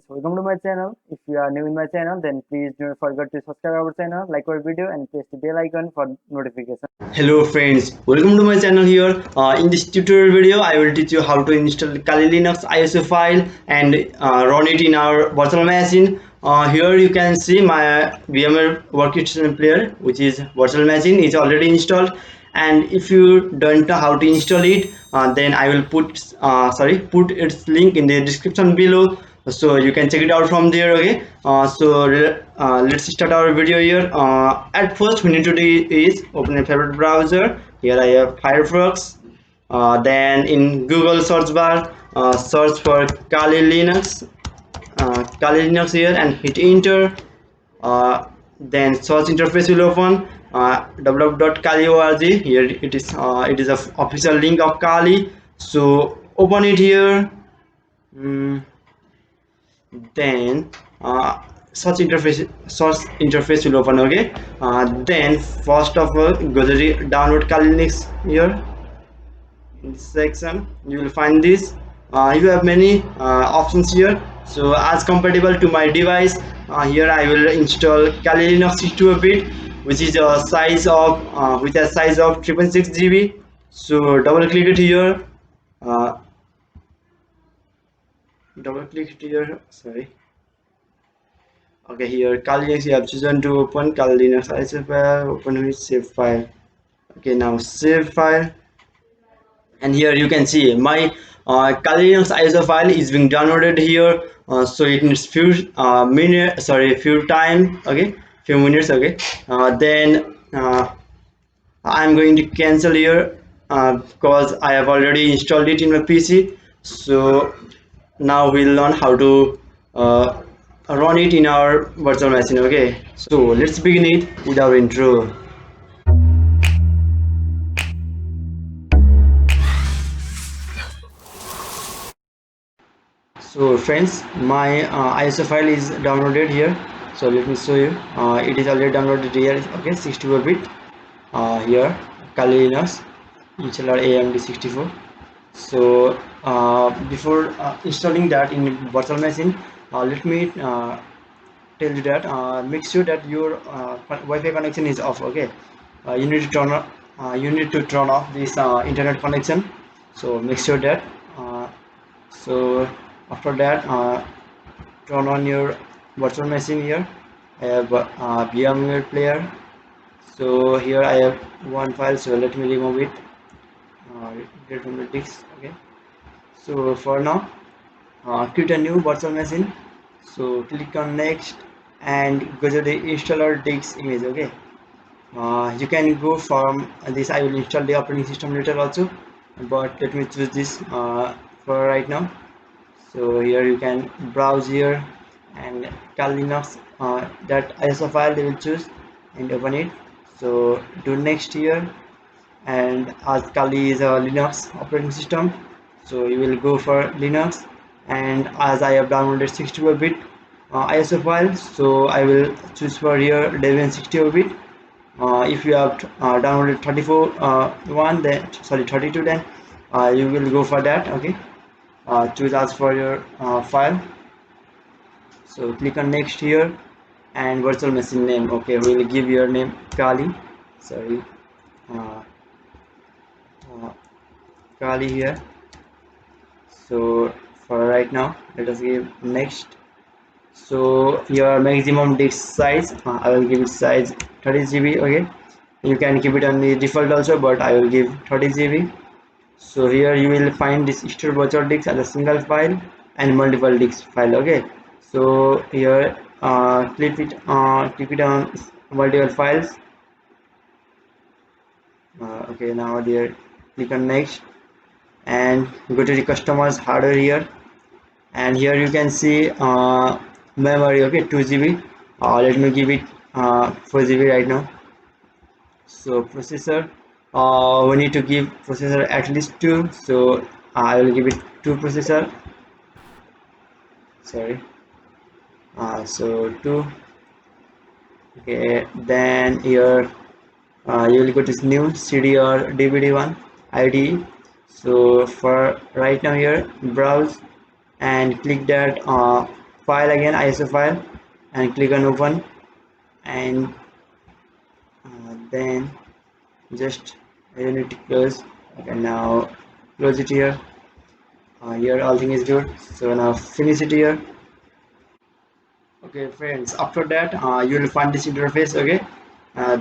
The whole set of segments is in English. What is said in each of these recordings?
Welcome to my channel. If you are new in my channel, then please do not forget to subscribe our channel, like our video, and press the bell icon for notification. Hello friends, welcome to my channel here. In this tutorial video, I will teach you how to install Kali Linux ISO file and run it in our virtual machine. Here you can see my VMware workstation player, which is virtual machine, is already installed. And if you don't know how to install it, then I will put its link in the description below, so you can check it out from there. Okay, let's start our video here. At first we need to do is open a favorite browser. Here I have Firefox. Then in Google search bar, search for Kali Linux here and hit enter. Then search interface will open. www.kali.org. Here it is a official link of Kali, so open it here. Mm, then search interface will open. Okay, then first of all go to the download Kali Linux. Here in this section you will find this. You have many options here, so as compatible to my device, here I will install Kali Linux 62-bit, which is a size of with a size of 666 GB. So uh, double click it here, sorry. Okay, here Kali Linux, you have chosen to open Kali Linux ISO file, open with save file. Okay, now save file, and here you can see my Kali Linux ISO file is being downloaded here. So it needs few time. Okay, few minutes. Okay, then I'm going to cancel here because I have already installed it in my PC. So now we'll learn how to run it in our virtual machine. Okay, so let's begin it with our intro. So friends, my ISO file is downloaded here. So let me show you. It is already downloaded here. Okay, 64-bit. Here Kali Linux installer AMD 64. So before installing that in virtual machine, let me tell you that make sure that your Wi-Fi connection is off. Okay, you need to turn off this internet connection. So make sure that. So after that, turn on your virtual machine. Here I have VMware player. So here I have one file, so let me remove it. Delete from the disk. Okay, so for now, create a new virtual machine. So click on next and go to the installer disk image. Okay, you can go from this. I will install the operating system later also, but let me choose this for right now. So here you can browse here and Kali Linux, that ISO file they will choose and open it. So do next here, and as Kali is a Linux operating system, so you will go for Linux. And as I have downloaded 64-bit ISO file, so I will choose for here Debian 64-bit. If you have downloaded 34 one, then sorry 32, then you will go for that. Okay, choose as for your file. So click on next here and virtual machine name. Okay, we will give your name Kali. Sorry, uh, uh, Kali here. So for right now, let us give next. So your maximum disk size, I will give it size 30 GB. Okay, you can keep it on the default also, but I will give 30 GB. So here you will find this stored virtual disk as a single file and multiple disk file. Okay, so here click it on multiple files. Okay, now there click on next and go to the customers hardware here, and here you can see memory. Okay, 2 GB. Let me give it 4 GB right now. So processor, we need to give processor at least 2, so I will give it 2 processor. Sorry, so 2. Okay, then here you will go to this new CD or DVD one ID. So for right now here browse and click that file again, ISO file, and click on open, and then just you need to close. Okay, now close it here. Here all thing is good, so now finish it here. Okay friends, after that you will find this interface. Okay,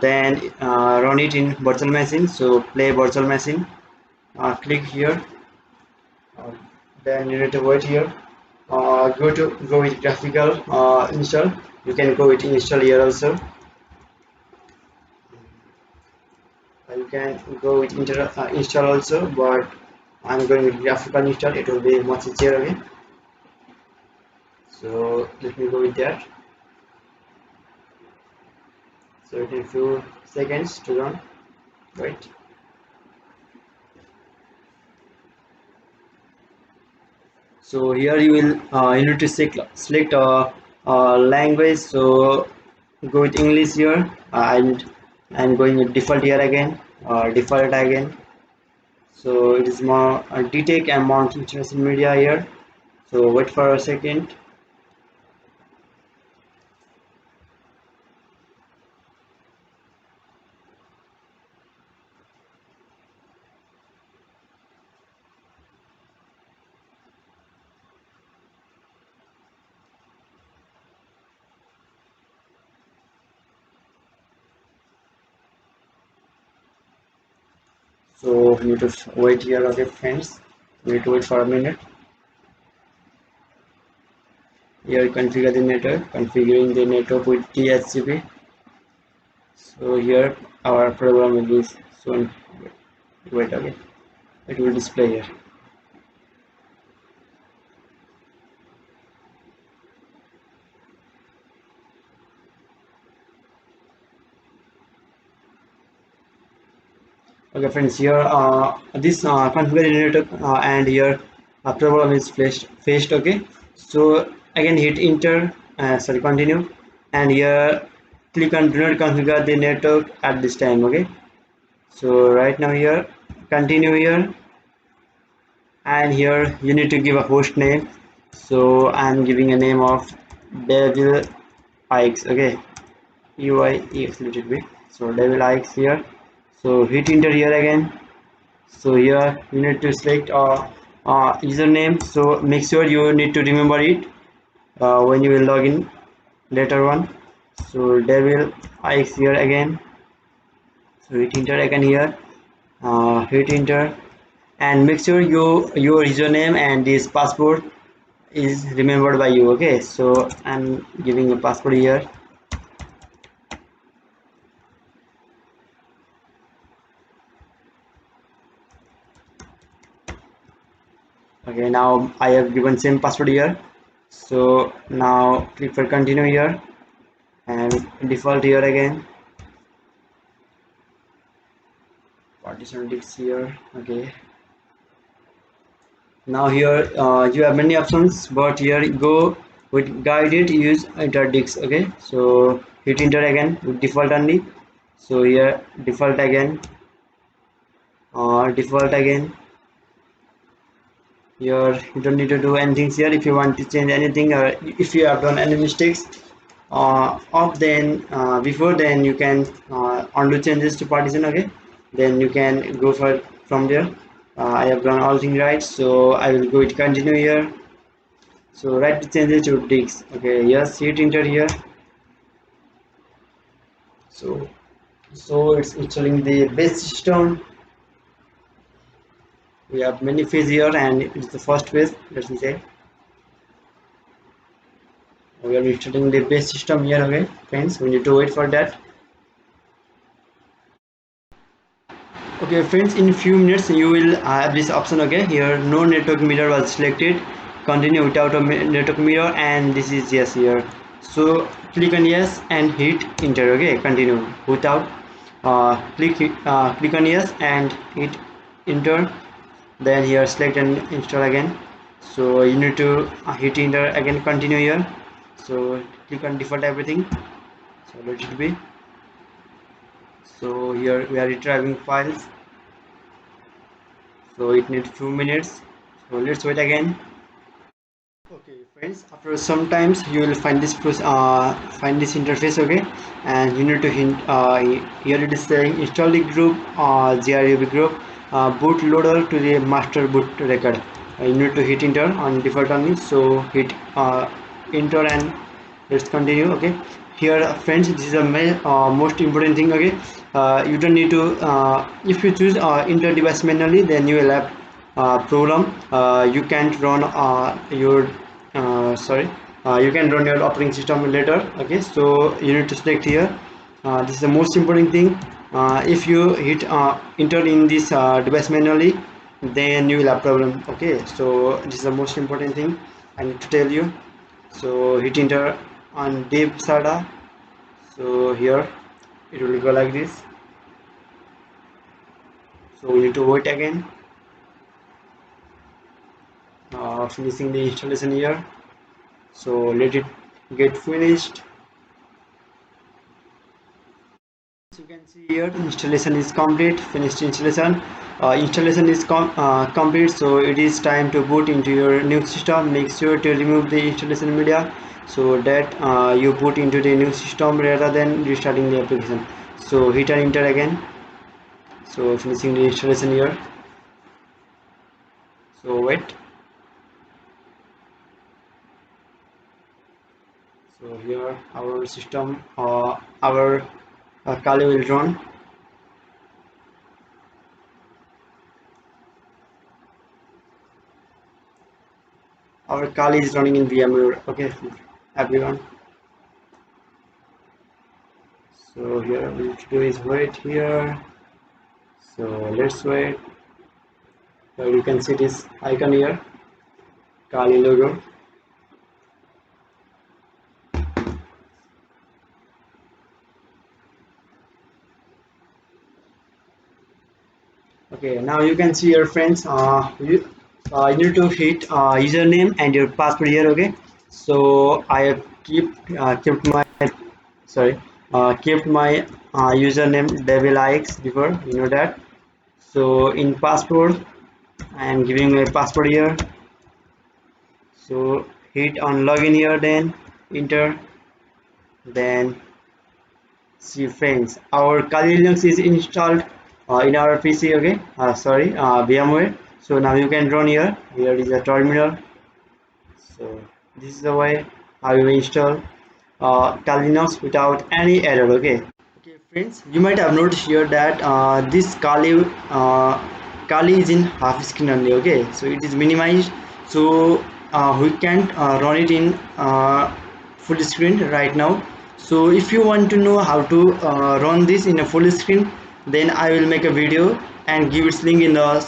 then run it in virtual machine. So play virtual machine, click here, uh, then you need to wait here. Go with graphical install. You can go with install here also. You can go with install also, but I'm going with graphical install. It will be much easier. Okay, so let me go with that. So it takes few seconds to run. Wait. So here you need to select language. So go with English here, and I'm going with default here again, default again. So it is more detect and mount international media here. So wait for a second. So you need to wait here. Okay friends, we need to wait for a minute. Here configure the network, configuring the network with DHCP. So here our program will be soon. Wait, okay, it will display here. Okay friends, here this configurator and here problem is faced. Okay, so again hit enter, sorry, continue, and here click on do not configure the network at this time. Okay, so right now here continue here, and here you need to give a host name. So I'm giving a name of Devil Ix. Okay, UIEX little bit. So Devil Ix here. So hit enter here again. So here you need to select username. So make sure you need to remember it when you will log in later on. So Devil Ix here again. So hit enter again here. Hit enter, and make sure your username and this password is remembered by you. Okay, so I'm giving a password here. Okay, now I have given same password here. So now click for continue here, and default here again, partition disks here. Okay, now here you have many options, but here you go with guided use interdicts. Okay, so hit enter again with default only. So here default again, default again. Here you don't need to do anything here. If you want to change anything, or if you have done any mistakes of then before, then you can undo changes to partition. Okay, then you can go for from there. I have done all things right, so I will go with continue here. So write the changes to disk. Okay, yes, hit enter here. So it's installing the base system. We have many phase here, and it's the first phase. Let me say we are installing the base system here. Okay friends, we need to wait for that. Okay friends, in few minutes you will have this option. Okay, here no network mirror was selected, continue without a network mirror, and this is yes here. So click on yes and hit enter. Okay, continue without click on yes and hit enter, then here select and install again. So you need to hit enter again, continue here. So click on default everything. So let it be. So here we are retrieving files, so it needs 2 minutes. So let's wait again. Okay Friends, after sometimes you will find find this interface, okay, and you need to hint here it is saying install the group grub group bootloader to the master boot record. You need to hit enter on default only, so hit enter and let's continue. Okay, here friends, this is a most important thing. Okay, you don't need to if you choose enter device manually, then you will have program. You can't run your sorry you can run your operating system later. Okay, so you need to select here. This is the most important thing. If you hit enter in this device manually, then you will have problem. Okay, so this is the most important thing I need to tell you. So hit enter on dev sada. So here it will go like this. So we need to wait again, finishing the installation here. So let it get finished. As you can see here, installation is complete. Finished installation. Installation is complete, so it is time to boot into your new system. Make sure to remove the installation media so that you boot into the new system rather than restarting the application. So hit and enter again. So finishing the installation here. So wait. So here our system, our Kali will run. Our Kali is running in VMware. Okay, everyone. So here we need to do is wait here. So let's wait. You can see this icon here, Kali logo. Okay, now you can see your friends. You need to hit username and your password here. Okay, so I have kept my sorry kept my username devilix before, you know that. So in password I am giving my password here. So hit on login here, then enter, then see friends, our Kali Linux is installed in our PC. Okay, sorry, VMware. So now you can run here. Here is a terminal. So this is the way how you install Kali Linux without any error. Okay. Okay, friends, you might have noticed here that this Kali is in half screen only. Okay, so it is minimized, so we can't run it in full screen right now. So if you want to know how to run this in a full screen, then I will make a video and give its link in the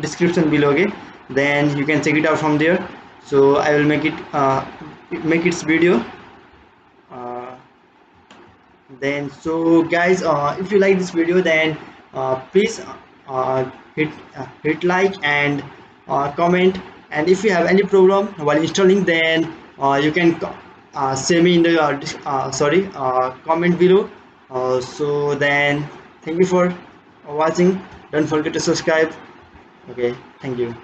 description below. Okay, then you can check it out from there. So I will make its video. Uh, then so guys, if you like this video, then please hit like and comment, and if you have any problem while installing, then you can say me in the comment below. So then thank you for watching. Don't forget to subscribe. Okay, thank you.